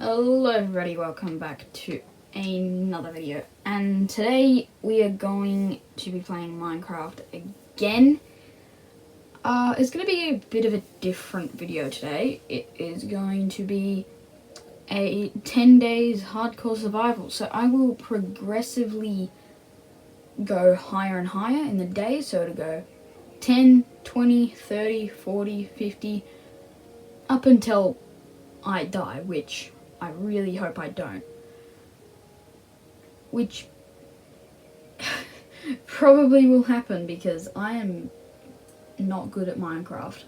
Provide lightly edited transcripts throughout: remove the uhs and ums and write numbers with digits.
Hello everybody, welcome back to another video, and today we are going to be playing Minecraft again. It's going to be a bit of a different video today. It is going to be a 10 days hardcore survival, so I will progressively go higher and higher in the days, so it'll go 10, 20, 30, 40, 50, up until I die, which I really hope I don't. Which probably will happen because I am not good at Minecraft.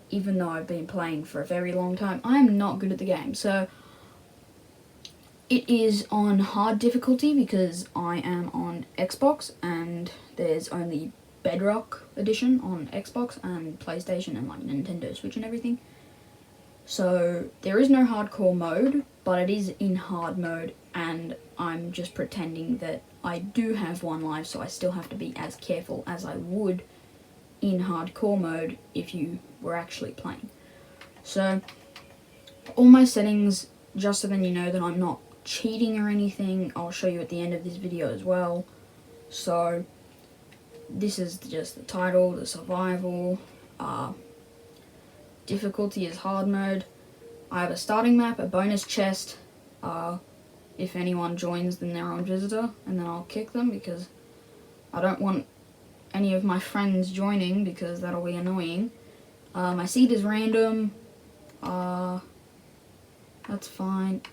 Even though I've been playing for a very long time, I am not good at the game. So it is on hard difficulty because I am on Xbox and there's only Bedrock edition on Xbox and PlayStation and like Nintendo Switch and everything. So there is no hardcore mode, but it is in hard mode, and I'm just pretending that I do have one life, so I still have to be as careful as I would in hardcore mode if you were actually playing. So all my settings, just so then you know that I'm not cheating or anything, I'll show you at the end of this video as well. So this is just the title, the survival, difficulty is hard mode. I have a starting map, a bonus chest. If anyone joins, then they're on visitor, and then I'll kick them because I don't want any of my friends joining because that'll be annoying. My seed is random. That's fine.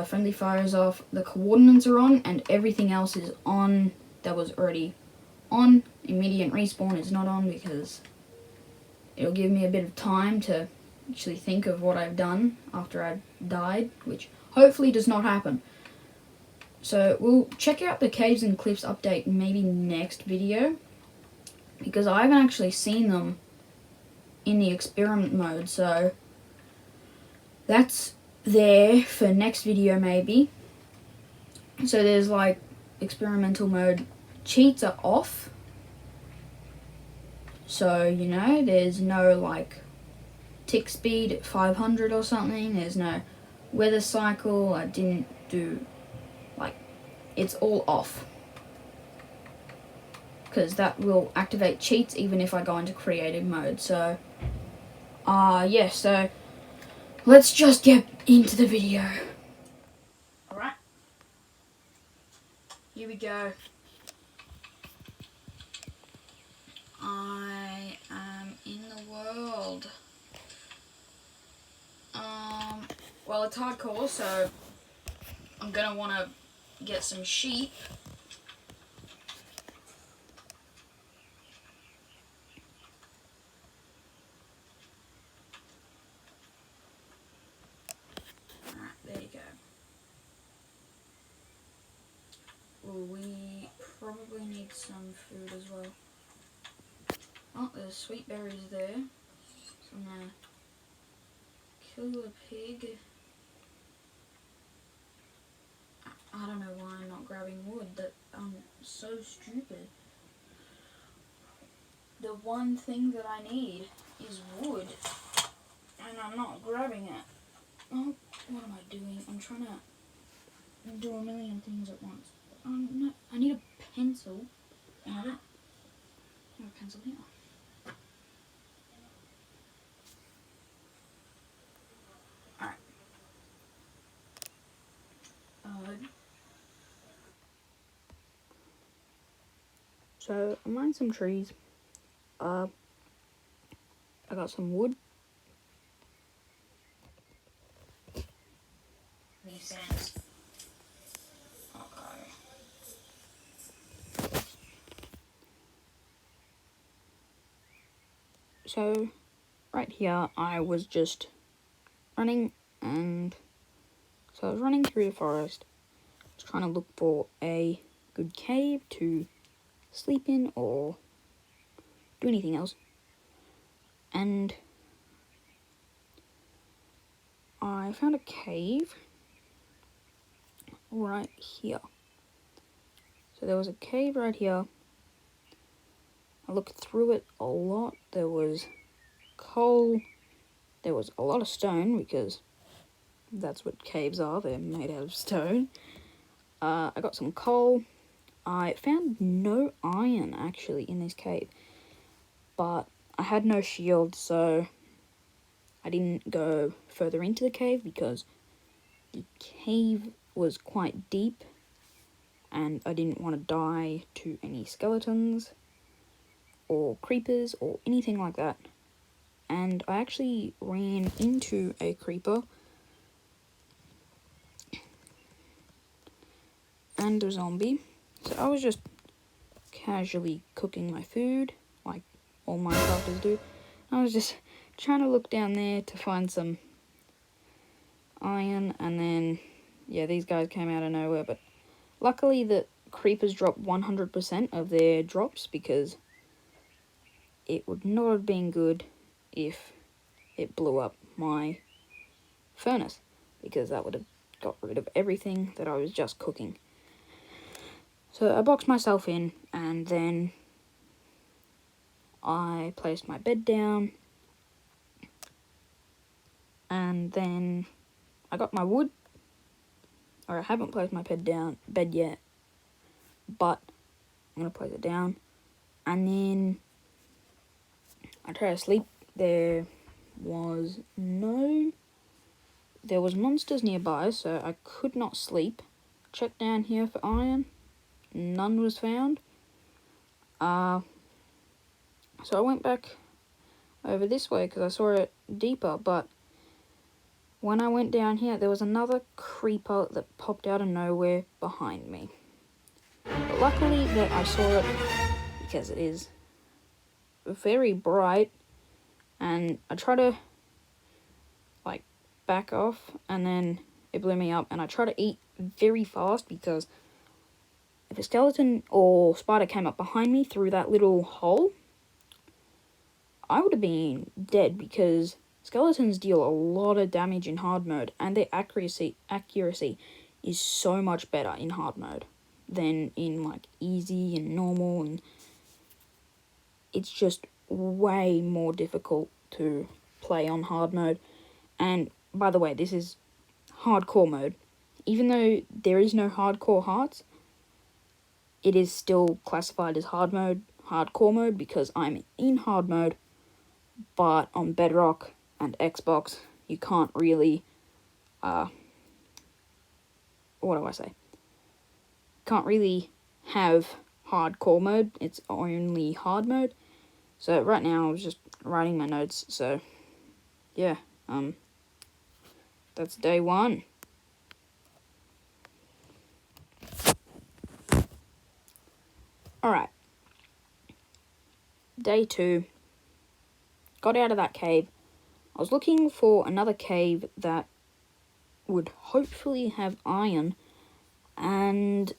Friendly fire is off. The coordinates are on, and everything else is on that was already on. Immediate respawn is not on because it'll give me a bit of time to actually think of what I've done after I've died, which hopefully does not happen. So we'll check out the Caves and Cliffs update maybe next video, because I haven't actually seen them in the experiment mode, so that's there for next video maybe. So there's like experimental mode, cheats are off. So, you know, there's no like tick speed at 500 or something. There's no weather cycle. I didn't do, like, it's all off. Because that will activate cheats even if I go into creative mode. So, yeah, so let's just get into the video. Alright. Here we go. I am in the world. Well, it's hardcore, so I'm gonna want to get some sheep. Alright, there you go. Well, we probably need some food as well. Oh, there's sweet berries there. So I'm gonna kill the pig. I don't know why I'm not grabbing wood. That I'm so stupid. The one thing that I need is wood, and I'm not grabbing it. Oh, what am I doing? I'm trying to do a million things at once. No, I need a pencil, and I don't have a pencil here. Alright. So I mined some trees. I got some wood. Makes sense. Okay. So right here I was just running, and so I was running through the forest, just trying to look for a good cave to sleep in or do anything else. And I found a cave right here. So there was a cave right here. I looked through it a lot. There was coal. There was a lot of stone because That's what caves are. They're made out of stone. I got some coal. I found no iron, actually, in this cave. But I had no shield, so I didn't go further into the cave because the cave was quite deep and I didn't want to die to any skeletons or creepers or anything like that. And I actually ran into a creeper and a zombie. So I was just casually cooking my food, like all Minecrafters do. I was just trying to look down there to find some iron, and then, yeah, these guys came out of nowhere. But luckily the creepers dropped 100% of their drops, because it would not have been good if it blew up my furnace, because that would have got rid of everything that I was just cooking. So I boxed myself in, and then I placed my bed down, and then I got my wood. Or I haven't placed my bed yet, but I'm going to place it down. And then I tried to sleep. There was monsters nearby, so I could not sleep. Checked down here for iron. None was found. So I went back over this way because I saw it deeper, but when I went down here, there was another creeper that popped out of nowhere behind me. But luckily that I saw it, because it is very bright, and I try to like back off, and then it blew me up, and I try to eat very fast, because if a skeleton or spider came up behind me through that little hole, I would have been dead, because skeletons deal a lot of damage in hard mode, and their accuracy is so much better in hard mode than in like easy and normal, and it's just way more difficult to play on hard mode. And by the way, this is hardcore mode. Even though there is no hardcore hearts, it is still classified as hardcore mode, because I'm in hard mode, but on Bedrock and Xbox, you can't really, can't really have hardcore mode. It's only hard mode. So right now I was just writing my notes. So yeah, that's day 1. Alright. Day 2. Got out of that cave. I was looking for another cave that would hopefully have iron, and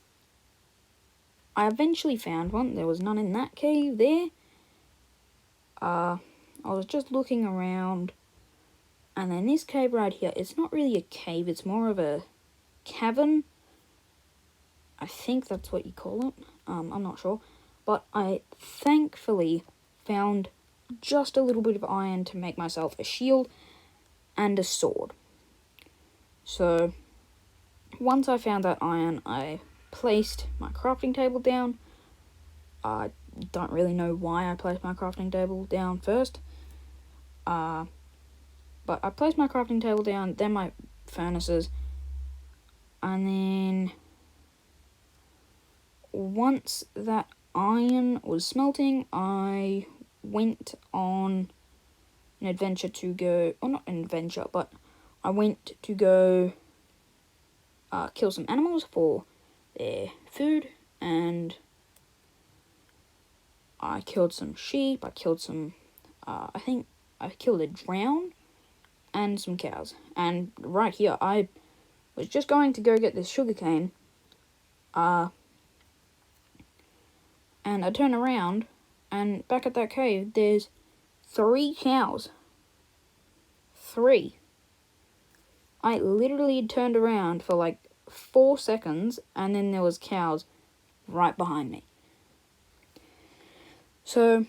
I eventually found one. There was none in that cave there. I was just looking around, and then this cave right here, it's not really a cave, it's more of a cavern. I think that's what you call it. I'm not sure. But I thankfully found just a little bit of iron to make myself a shield and a sword. So once I found that iron, I placed my crafting table down. I don't really know why I placed my crafting table down first. But I placed my crafting table down, then my furnaces, and then once that iron was smelting, I went on an adventure to go, or not an adventure, but I went to go kill some animals for their food, and I killed some sheep, I killed some, I think I killed a drown, and some cows. And right here, I was just going to go get this sugarcane, and I turn around, and back at that cave, there's 3 cows. 3. I literally turned around for like 4 seconds, and then there was cows right behind me. So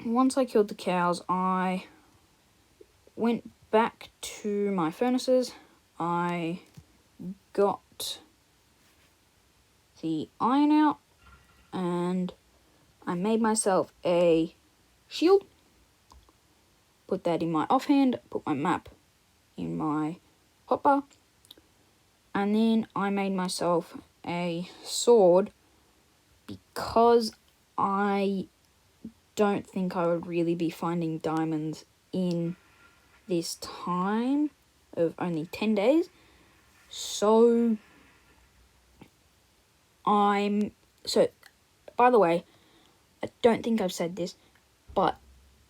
once I killed the cows, I went back to my furnaces. I got the iron out and I made myself a shield. Put that in my offhand, put my map in my hotbar, and then I made myself a sword because I don't think I would really be finding diamonds in this time of only 10 days. So by the way, I don't think I've said this, but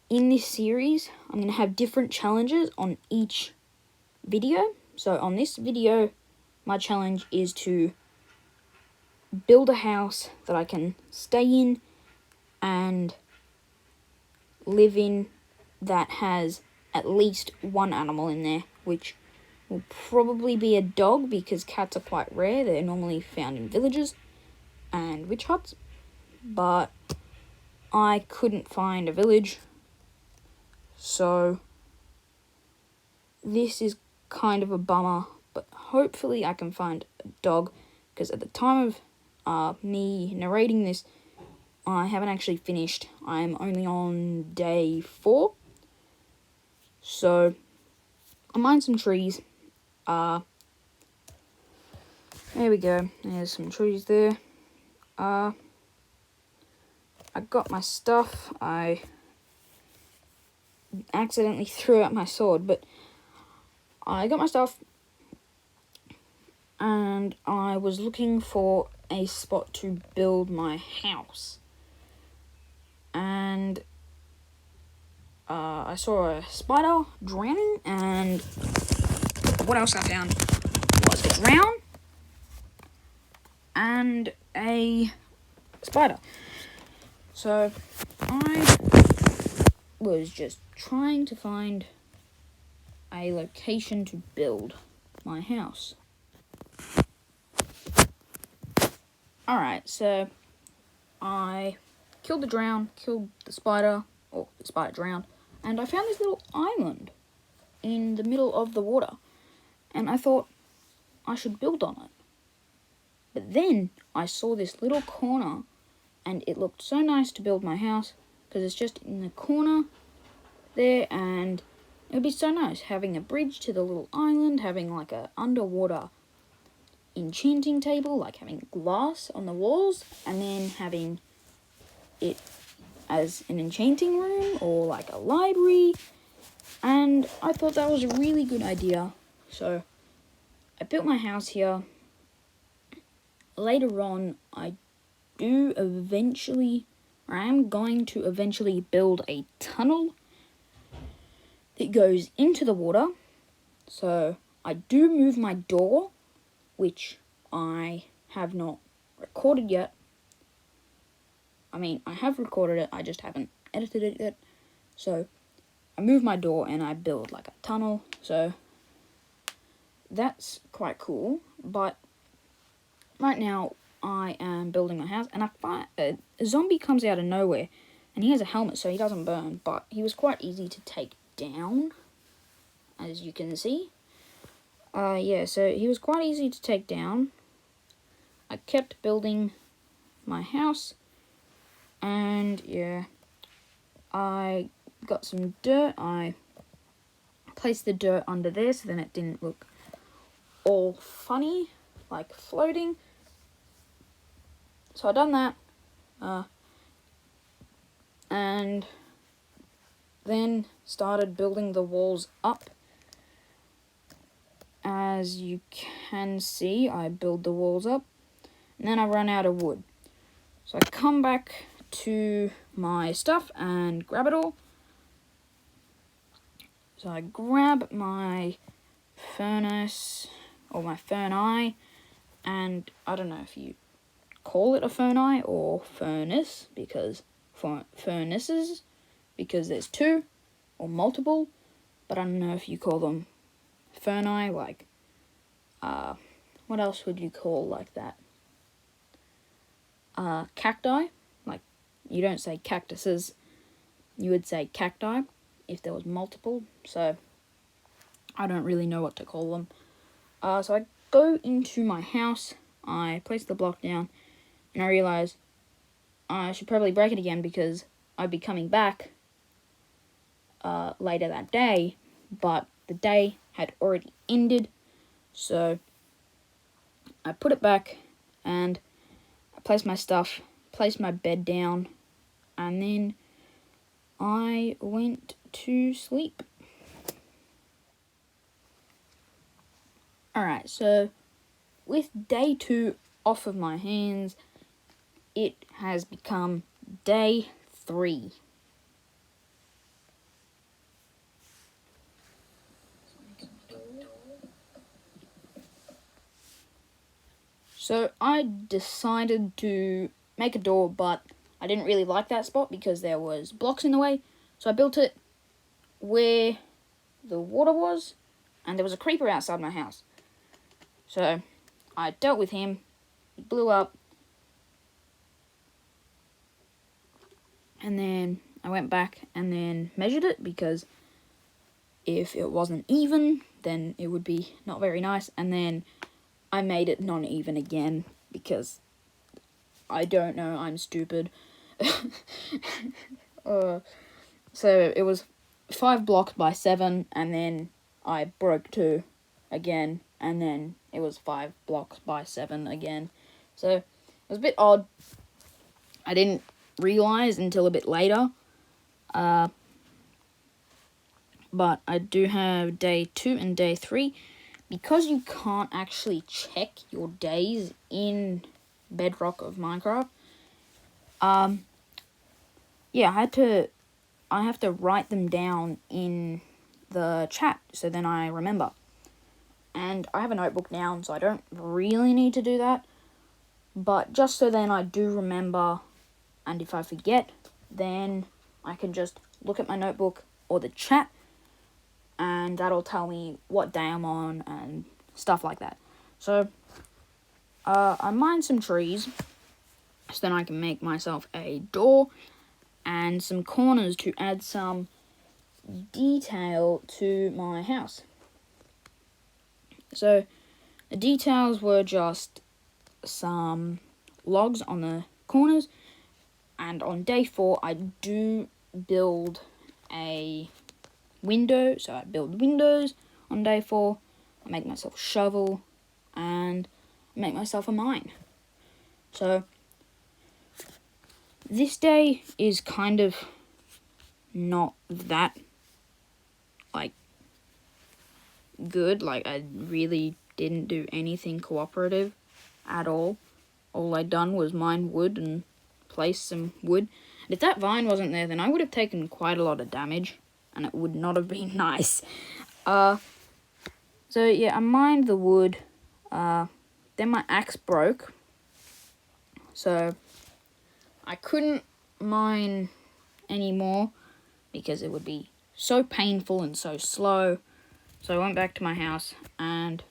in this series, I'm going to have different challenges on each video. So on this video, my challenge is to build a house that I can stay in and live in that has at least one animal in there, which will probably be a dog because cats are quite rare. They're normally found in villages and witch huts, but I couldn't find a village, so this is kind of a bummer, but hopefully I can find a dog, because at the time of me narrating this, I haven't actually finished. I'm only on day 4, so I mined some trees. There we go, there's some trees there. I got my stuff. I accidentally threw out my sword, but I got my stuff and I was looking for a spot to build my house. And I saw a spider drowning, and what else I found was a drown and a spider. So I was just trying to find a location to build my house. Alright, so I killed the spider, or the spider drowned, and I found this little island in the middle of the water, and I thought I should build on it. But then I saw this little corner, and it looked so nice to build my house, because it's just in the corner there, and it would be so nice having a bridge to the little island, having like a underwater enchanting table, like having glass on the walls, and then having it as an enchanting room or like a library. And I thought that was a really good idea, so I built my house here. Later on, I am going to eventually build a tunnel that goes into the water. So I do move my door, which I have not recorded yet. I mean, I have recorded it, I just haven't edited it yet. So I move my door and I build like a tunnel. So that's quite cool. But right now I am building my house, and I find a zombie comes out of nowhere, and he has a helmet so he doesn't burn, but he was quite easy to take down, as you can see. So he was quite easy to take down. I kept building my house, and yeah, I got some dirt. I placed the dirt under there so then it didn't look all funny, like floating. So I done that, and then started building the walls up. As you can see, I build the walls up, and then I run out of wood. So I come back to my stuff and grab it all. So I grab my furnace, or my furnace, and I don't know if you call it a furnace or furnace, because furnaces, because there's 2 or multiple, but I don't know if you call them furnace, like, what else would you call like that? Cacti, like, you don't say cactuses, you would say cacti if there was multiple. So I don't really know what to call them. So I go into my house, I place the block down, and I realise I should probably break it again because I'd be coming back later that day, but the day had already ended, so I put it back and I placed my stuff, placed my bed down, and then I went to sleep. Alright, so with day 2 off of my hands, it has become day 3. So I decided to make a door, but I didn't really like that spot because there was blocks in the way. So I built it where the water was, and there was a creeper outside my house. So I dealt with him, he blew up, and then I went back and then measured it, because if it wasn't even, then it would be not very nice. And then I made it non-even again because I don't know, I'm stupid. So it was 5 blocks by 7, and then I broke 2 again, and then it was 5 blocks by 7 again. So it was a bit odd. I didn't realise until a bit later. But I do have day 2 and day 3. Because you can't actually check your days in Bedrock of Minecraft, yeah, I have to write them down in the chat, so then I remember. And I have a notebook now, so I don't really need to do that. But just so then I do remember, and if I forget, then I can just look at my notebook or the chat, and that'll tell me what day I'm on and stuff like that. So I mined some trees, so then I can make myself a door and some corners to add some detail to my house. So the details were just some logs on the corners, and on day 4 I do build a window. So I build windows on day 4, I make myself a shovel, and I make myself a mine. So this day is kind of not that, like, good. Like, I really didn't do anything cooperative at all. All I done was mine wood and place some wood. And if that vine wasn't there, then I would have taken quite a lot of damage, and it would not have been nice. So yeah, I mined the wood. Then my axe broke, so I couldn't mine anymore because it would be so painful and so slow. So I went back to my house and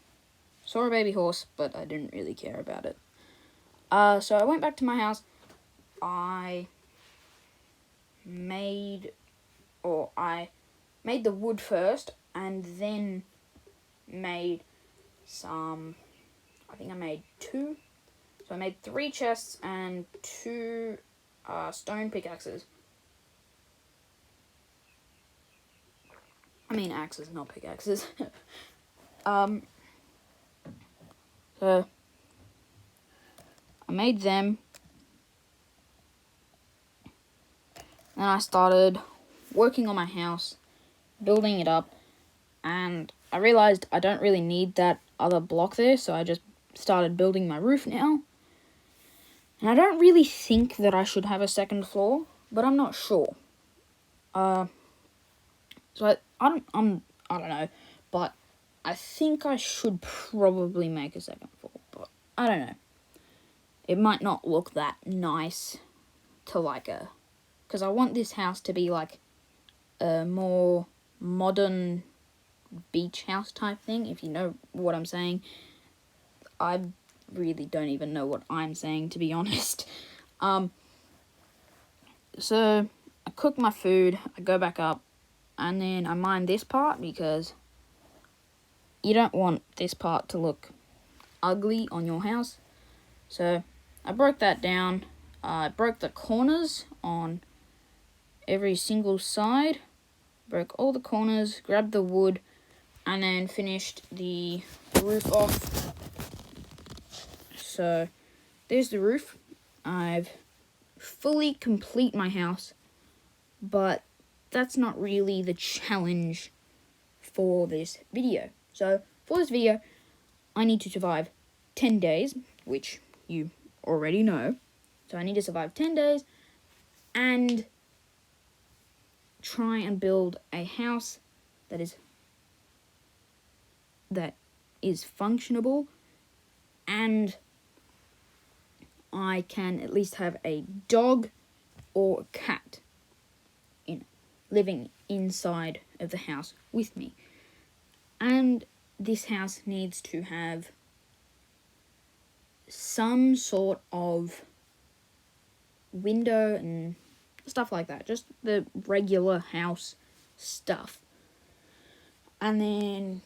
saw a baby horse, but I didn't really care about it. So I went back to my house. I made the wood first, and then made some, I think I made 2. So I made 3 chests and 2 stone pickaxes. I mean axes, not pickaxes. So I made them. Then I started working on my house, building it up, and I realized I don't really need that other block there, so I just started building my roof now. And I don't really think that I should have a second floor, but I'm not sure. So I don't know, but I think I should probably make a second floor, but I don't know. It might not look that nice to because I want this house to be like a more modern beach house type thing, if you know what I'm saying. I really don't even know what I'm saying, to be honest. So I cook my food, I go back up, and then I mine this part because you don't want this part to look ugly on your house. So I broke that down. I broke the corners on every single side. Broke all the corners, grabbed the wood, and then finished the roof off. So there's the roof. I've fully complete my house, but that's not really the challenge for this video. So for this video, I need to survive 10 days, which you already know. So I need to survive 10 days and try and build a house that is functionable, and I can at least have a dog or a cat living inside of the house with me. And this house needs to have some sort of window and stuff like that. Just the regular house stuff. And then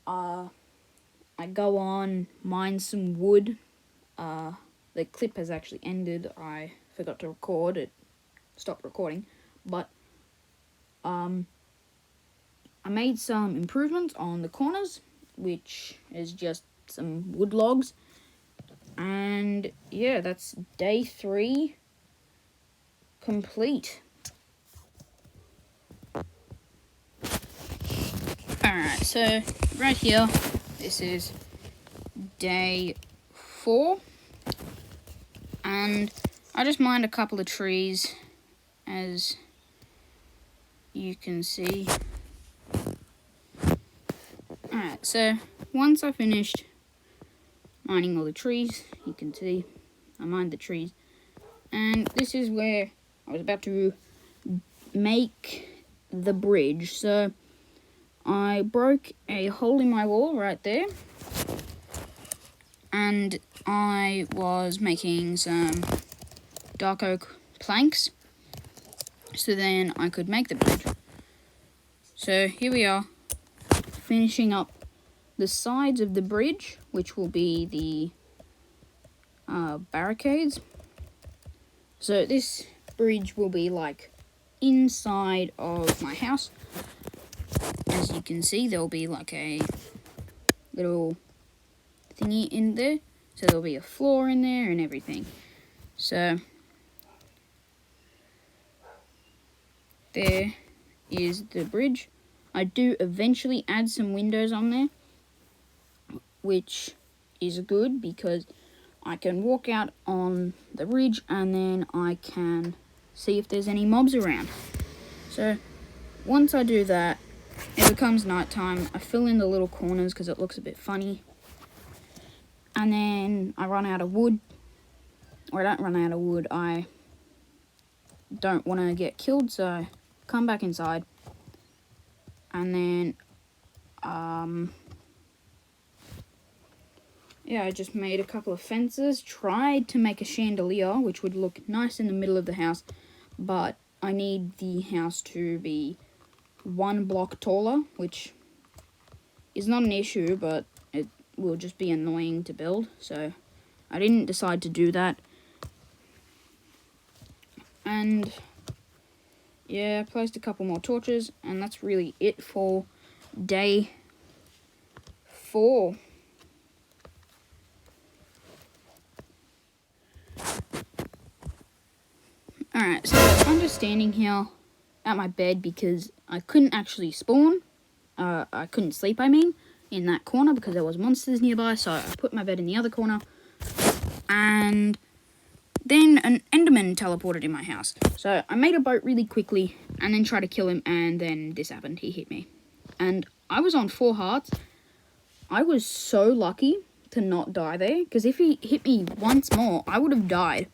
I go on, mine some wood. The clip has actually ended. I forgot to record it. Stopped recording. But I made some improvements on the corners, which is just some wood logs. And yeah, that's day 3 complete. Alright, so right here, this is day 4. And I just mined a couple of trees, as you can see. Alright, so once I finished mining all the trees, you can see I mined the trees. And this is where I was about to make the bridge. So I broke a hole in my wall right there. And I was making some dark oak planks, so then I could make the bridge. So here we are, finishing up the sides of the bridge, which will be the barricades. So this bridge will be like inside of my house. As you can see, there'll be like a little thingy in there, so there'll be a floor in there and everything. So there is the bridge. I do eventually add some windows on there, which is good because I can walk out on the ridge and then I can see if there's any mobs around. So once I do that, it becomes nighttime. I fill in the little corners because it looks a bit funny. And then I run out of wood. Or I don't run out of wood. I don't want to get killed, so I come back inside. And then, yeah, I just made a couple of fences. Tried to make a chandelier, which would look nice in the middle of the house. But I need the house to be 1 block taller, which is not an issue, but it will just be annoying to build, so I didn't decide to do that. And yeah, I placed a couple more torches, and that's really it for day 4. Alright, so I'm just standing here at my bed because I couldn't actually spawn. I couldn't sleep, I mean, in that corner because there was monsters nearby, so I put my bed in the other corner. And then an enderman teleported in my house. So I made a boat really quickly and then tried to kill him, and then this happened. He hit me. And I was on 4 hearts. I was so lucky to not die there, because if he hit me once more, I would have died.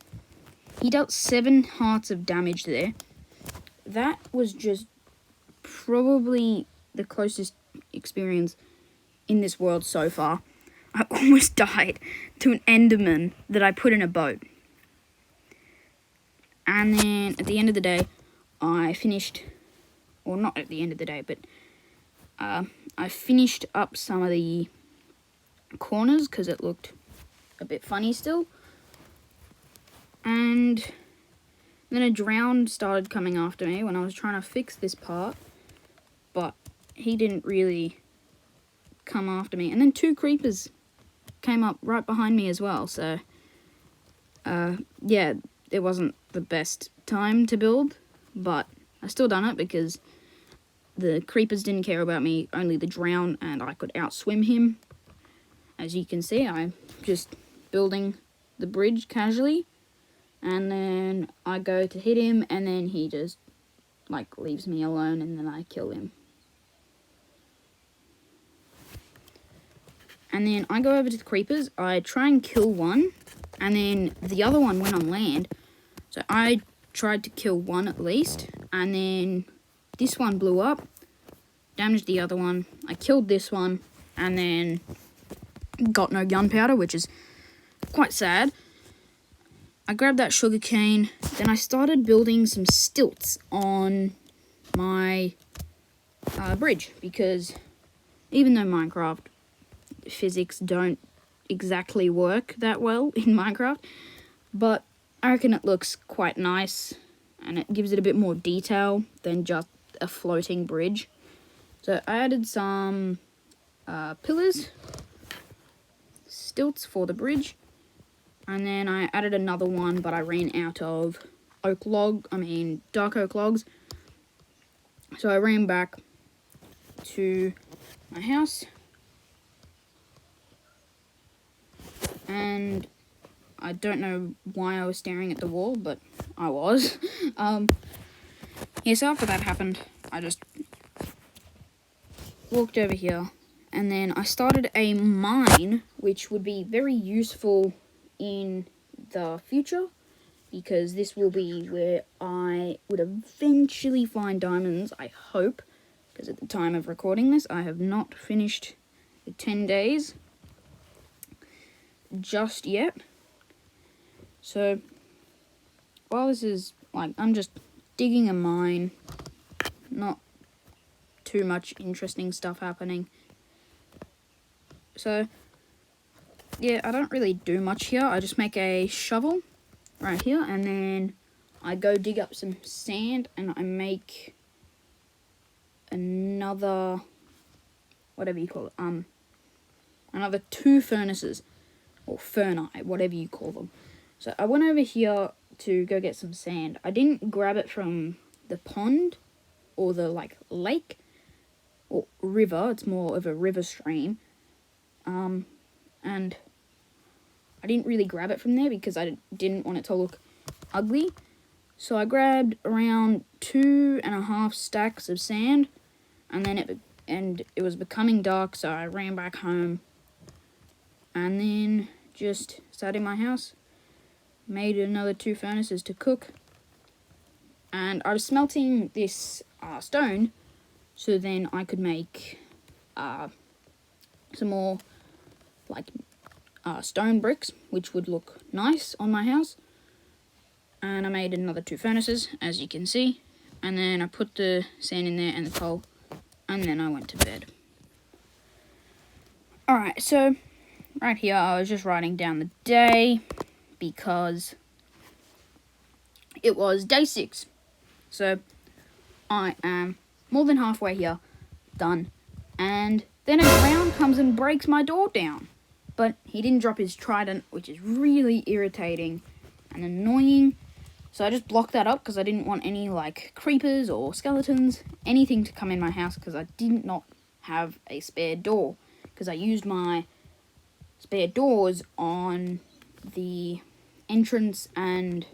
He dealt 7 hearts of damage there. That was just probably the closest experience in this world so far. I almost died to an enderman that I put in a boat. And then at the end of the day, I finished, or not at the end of the day, but I finished up some of the corners because it looked a bit funny still. And then a drown started coming after me when I was trying to fix this part, but he didn't really come after me. And then 2 creepers came up right behind me as well, so yeah, it wasn't the best time to build, but I still done it because the creepers didn't care about me, only the drown, and I could outswim him. As you can see, I'm just building the bridge casually, and then I go to hit him, and then he just like leaves me alone, and then I kill him. And then I go over to the creepers, I try and kill one, and then the other one went on land. So I tried to kill one at least, and then this one blew up, damaged the other one. I killed this one, and then got no gunpowder, which is quite sad. I grabbed that sugar cane, then I started building some stilts on my bridge, because even though Minecraft physics don't exactly work that well in Minecraft, but I reckon it looks quite nice and it gives it a bit more detail than just a floating bridge. So I added some pillars, stilts for the bridge, and then I added another one, but I ran out of dark oak logs. So I ran back to my house, and I don't know why I was staring at the wall, but I was. Yeah, so after that happened, I just walked over here, and then I started a mine, which would be very useful in the future, because this will be where I would eventually find diamonds, I hope, because at the time of recording this, I have not finished the 10 days just yet. So while this is like, I'm just digging a mine, not too much interesting stuff happening. So yeah, I don't really do much here. I just make a shovel right here, and then I go dig up some sand, and I make another, whatever you call it, another 2 furnaces, or ferni, whatever you call them. So I went over here to go get some sand. I didn't grab it from the pond or the like lake or river. It's more of a river stream. And I didn't really grab it from there because I didn't want it to look ugly. So I grabbed around 2.5 stacks of sand, and then it was becoming dark, so I ran back home, and then just sat in my house, made another 2 furnaces to cook, and I was smelting this stone, so then I could make some more like stone bricks, which would look nice on my house. And I made another 2 furnaces, as you can see, and then I put the sand in there and the coal, and then I went to bed. Alright, so right here I was just writing down the day, because it was day 6. So I am more than halfway here, done, and then a drown comes and breaks my door down. But he didn't drop his trident, which is really irritating and annoying. So I just blocked that up because I didn't want any like creepers or skeletons, anything to come in my house, because I did not have a spare door, because I used my spare doors on the entrance and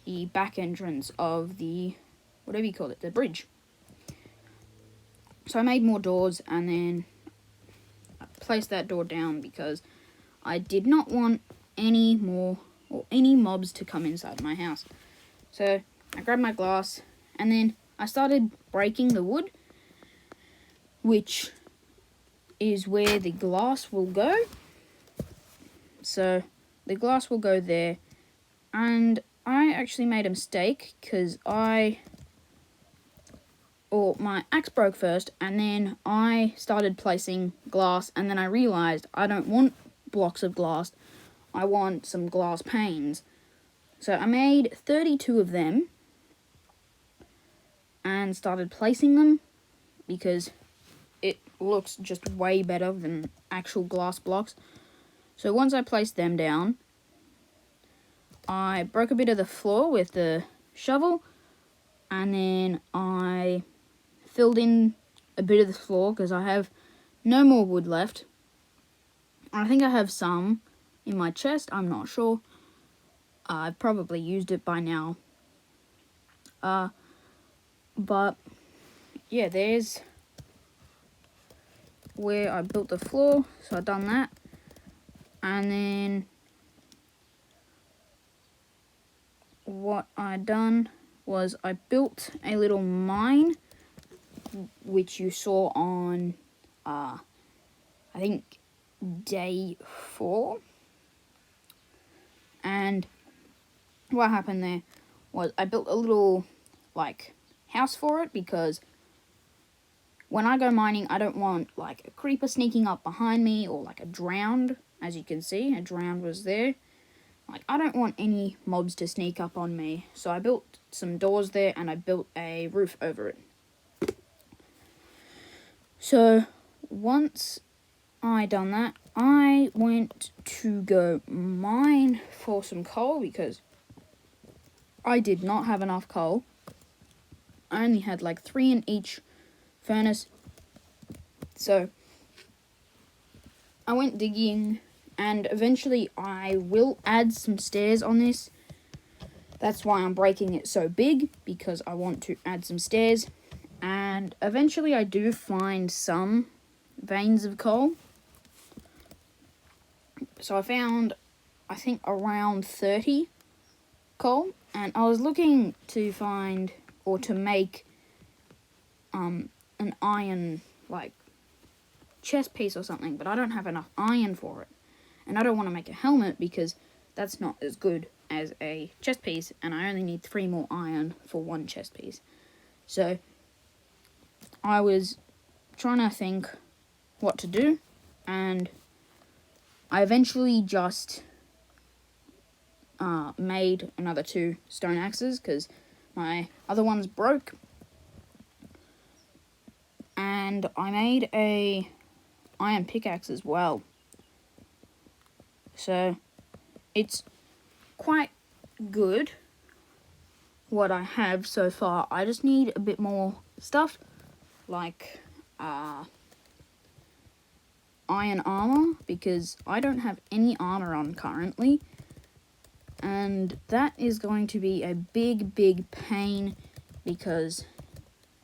the back entrance of the, whatever you call it, the bridge. So I made more doors, and then I placed that door down because I did not want any more or any mobs to come inside my house. So I grabbed my glass, and then I started breaking the wood, which is where the glass will go. So the glass will go there, and I actually made a mistake because I my axe broke first, and then I started placing glass, and then I realised I don't want blocks of glass, I want some glass panes. So I made 32 of them, and started placing them, because it looks just way better than actual glass blocks. So once I placed them down, I broke a bit of the floor with the shovel, and then I filled in a bit of the floor because I have no more wood left. I think I have some in my chest, I'm not sure. I've probably used it by now. But yeah, there's where I built the floor, so I've done that. And then what I done was I built a little mine, which you saw on I think day 4. And what happened there was I built a little like house for it, because when I go mining, I don't want like a creeper sneaking up behind me, or like a drowned. As you can see, a drowned was there. Like, I don't want any mobs to sneak up on me. So I built some doors there, and I built a roof over it. So once I done that, I went to go mine for some coal, because I did not have enough coal. I only had like 3 in each furnace. So I went digging, and eventually I will add some stairs on this. That's why I'm breaking it so big, because I want to add some stairs. And eventually I do find some veins of coal. So I found, I think, around 30 coal. And I was looking to find, or to make an iron, like, chest piece or something. But I don't have enough iron for it. And I don't want to make a helmet, because that's not as good as a chest piece. And I only need 3 more iron for 1 chest piece. So I was trying to think what to do, and I eventually just made another 2 stone axes, because my other ones broke. And I made a iron pickaxe as well. So it's quite good what I have so far. I just need a bit more stuff, like iron armor, because I don't have any armor on currently, and that is going to be a big pain, because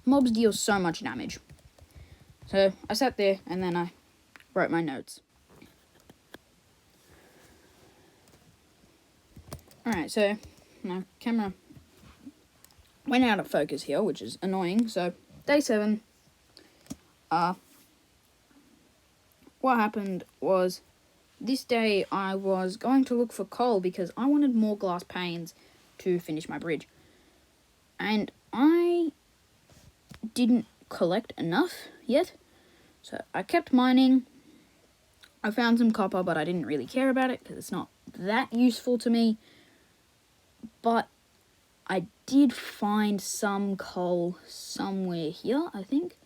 mobs deal so much damage. So I sat there, and then I wrote my notes. Alright, so my camera went out of focus here, which is annoying. So day 7, what happened was, this day I was going to look for coal, because I wanted more glass panes to finish my bridge. And I didn't collect enough yet, so I kept mining. I found some copper, but I didn't really care about it, because it's not that useful to me. But I did find some coal somewhere here, I think.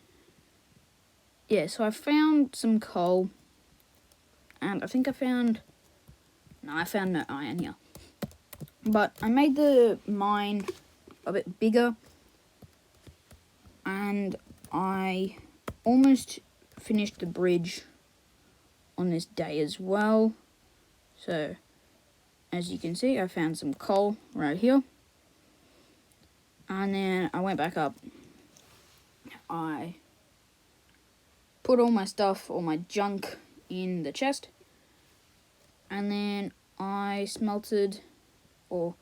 Yeah, so I found some coal, and I think I found no iron here. But I made the mine a bit bigger, and I almost finished the bridge on this day as well. So as you can see, I found some coal right here. And then I went back up. I put all my stuff, all my junk in the chest. And then I smelted, or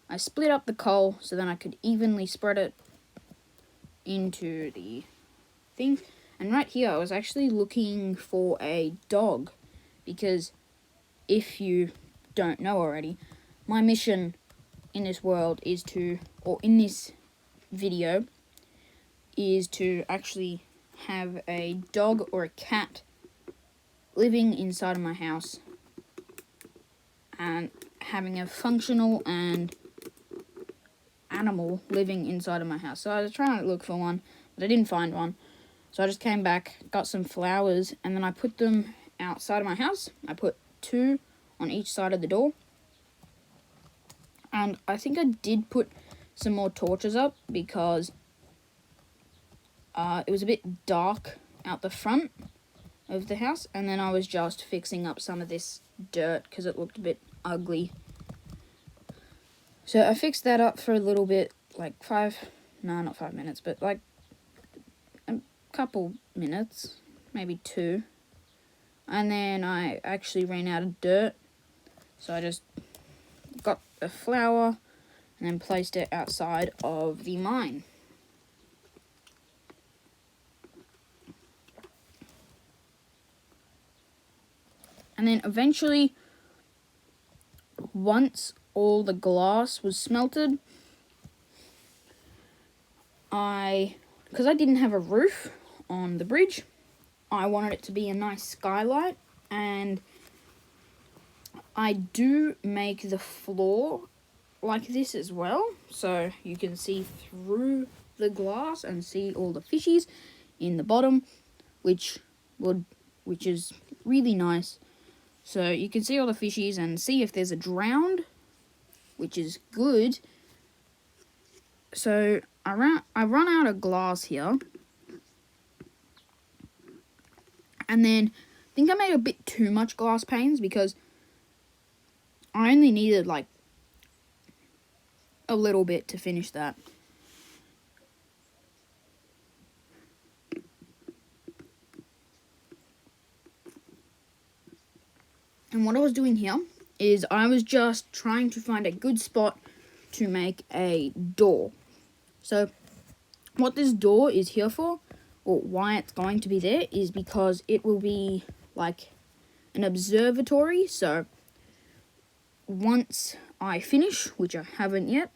I split up the coal so then I could evenly spread it into the thing. And right here, I was actually looking for a dog, because if you don't know already, my mission in this world is to, or in this video, is to actually have a dog or a cat living inside of my house and having a functional and animal living inside of my house. So I was trying to look for one, but I didn't find one. So I just came back, got some flowers, and then I put them outside of my house. I put 2 on each side of the door. And I think I did put some more torches up because it was a bit dark out the front of the house. And then I was just fixing up some of this dirt because it looked a bit ugly. So I fixed that up for a little bit, like not 5 minutes, but like a couple minutes, maybe 2. And then I actually ran out of dirt. So I just got a flower and then placed it outside of the mine. And then eventually, once all the glass was smelted, because I didn't have a roof on the bridge, I wanted it to be a nice skylight, and I do make the floor like this as well, so you can see through the glass and see all the fishies in the bottom, which is really nice. So you can see all the fishies and see if there's a drowned, which is good. So I run out of glass here, and then I think I made a bit too much glass panes because I only needed like a little bit to finish that. And what I was doing here is I was just trying to find a good spot to make a door. So what this door is here for, or why it's going to be there, is because it will be like an observatory. So once I finish, which I haven't yet,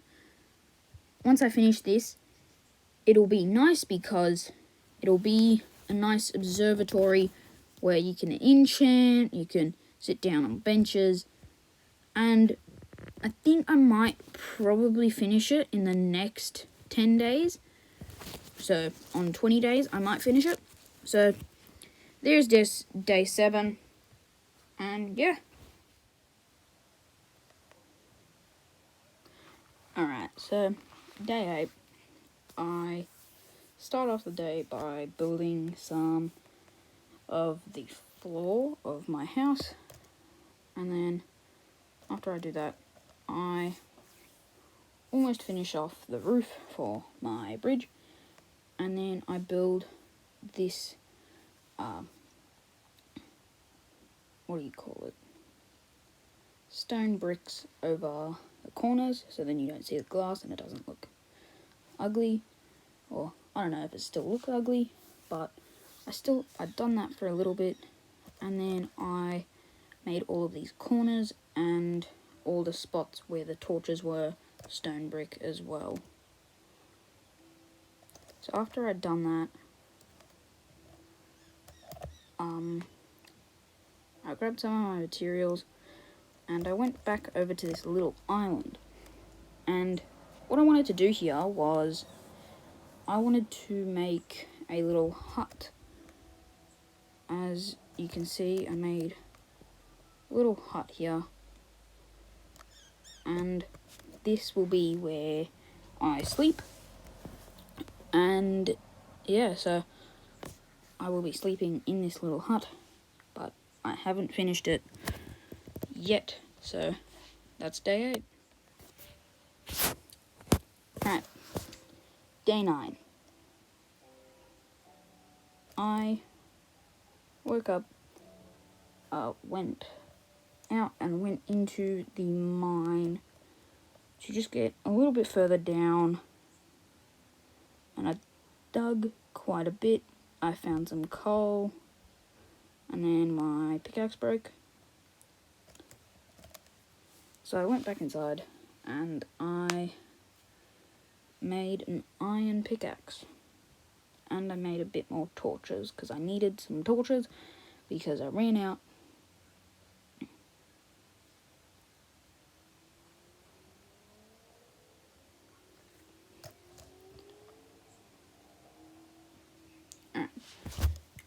once I finish this, it'll be nice because it'll be a nice observatory where you can enchant, you can sit down on benches, and I think I might probably finish it in the next 10 days. So on 20 days, I might finish it. So there's this day 7, and yeah. Alright, so day 8, I start off the day by building some of the floor of my house, and then after I do that, I almost finish off the roof for my bridge, and then I build this, what do you call it, stone bricks over the corners, so then you don't see the glass and it doesn't look ugly, or I don't know if it still looks ugly, but I'd done that for a little bit, and then I made all of these corners and all the spots where the torches were stone brick as well. So after I'd done that, I grabbed some of my materials and I went back over to this little island. And what I wanted to do here was I wanted to make a little hut. As you can see, I made a little hut here, and this will be where I sleep. And yeah, so I will be sleeping in this little hut, but I haven't finished it yet, so that's day 8. Alright, day 9. I woke up, went out and went into the mine to just get a little bit further down, and I dug quite a bit. I found some coal, and then my pickaxe broke. So I went back inside and I made an iron pickaxe. and I made a bit more torches because I needed some torches because I ran out.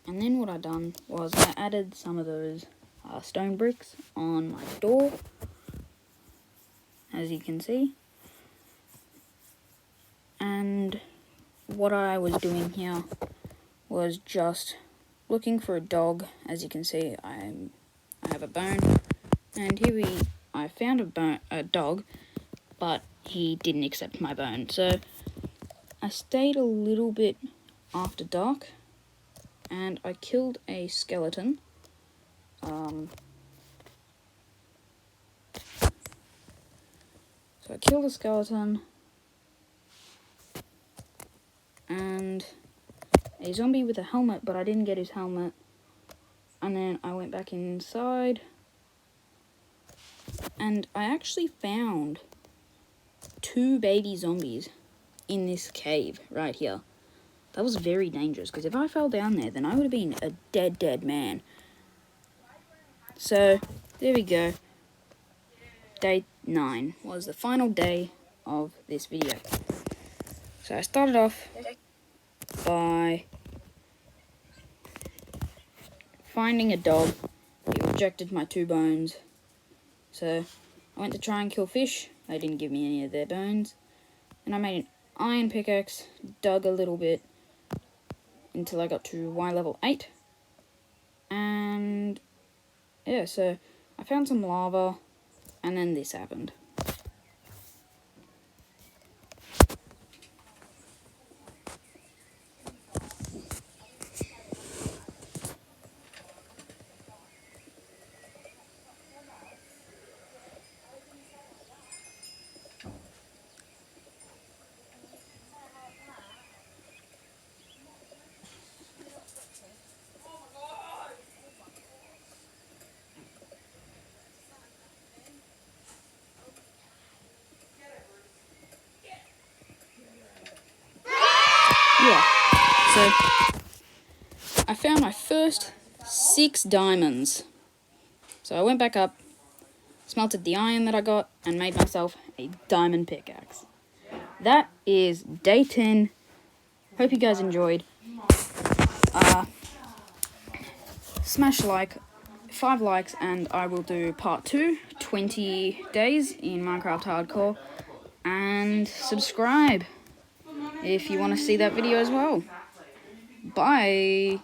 And then what I done was I added some of those stone bricks on my door, as you can see. And what I was doing here was just looking for a dog. As you can see, I have a bone, and here I found a dog, but he didn't accept my bone. So I stayed a little bit after dark, and I killed a skeleton. So I killed a skeleton and a zombie with a helmet, but I didn't get his helmet. And then I went back inside, and I actually found 2 baby zombies in this cave right here. That was very dangerous, because if I fell down there, then I would have been a dead man. So, there we go. Day 9 was the final day of this video. So I started off by finding a dog. He rejected my 2 bones. So I went to try and kill fish. They didn't give me any of their bones. And I made an iron pickaxe, dug a little bit until I got to Y level 8. And yeah, so I found some lava, and then this happened. Yeah, so I found my first 6 diamonds. So I went back up, smelted the iron that I got, and made myself a diamond pickaxe. That is day 10. Hope you guys enjoyed. Smash like, 5 likes, and I will do part 2, 20 days in Minecraft Hardcore. And subscribe if you want to see that video as well. Bye.